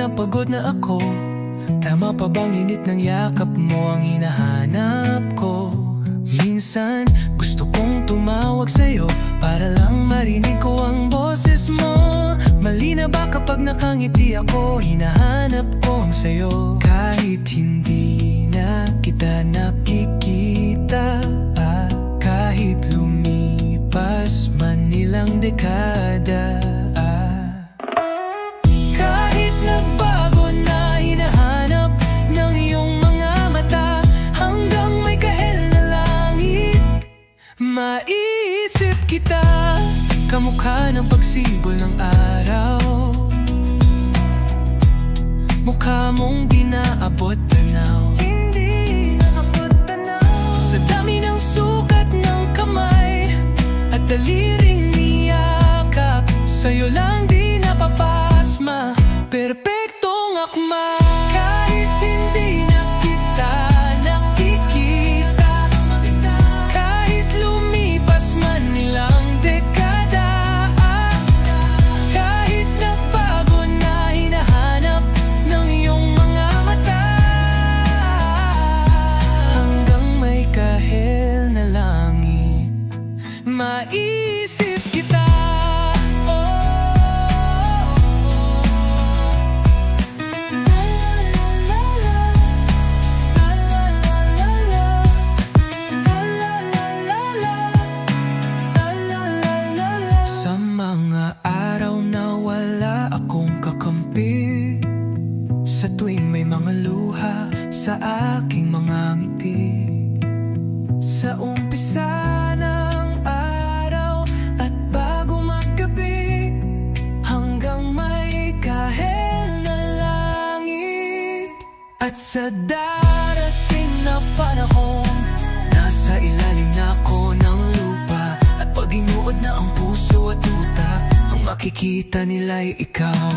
na pagod na ako. Tama pa bang init ng yakap mo ang hinahanap ko? Minsan gusto kong tumawag sa'yo para lang marinig ko ang boses mo. Mali na ba kapag nakangiti ako? Hinahanap ko ang sayo. Kahit hindi na kita nakikita, kahit lumipas man ilang dekada, kahit nagbago na hinahanap ng iyong mga mata, hanggang may kahel na langit maiisip kita. Kamukha ng pagsibol ng araw, mukha mong di naabot tanaw. Hindi naabot tanaw. Sa dami ng sukat ng kamay at daliring niyakap, sa'yo lang di napapasma, perpektong akma. Kahit hindi na kita nakikita, kahit lumipas man ilang dekada, kahit nagbago na hinahanap ng iyong mga mata, hanggang may kahel na langit maisip kita. Sa mga araw na wala akong kakampi, sa tuwing may mga luha sa aking mga ngiti, sa umpisa ng araw at bago maggabi, hanggang may kahel na langit. At sa darating na panahon, nasa ilalim na ako ng lupa, at pag inuod na ang puso at utak, ang makikita nila'y ikaw.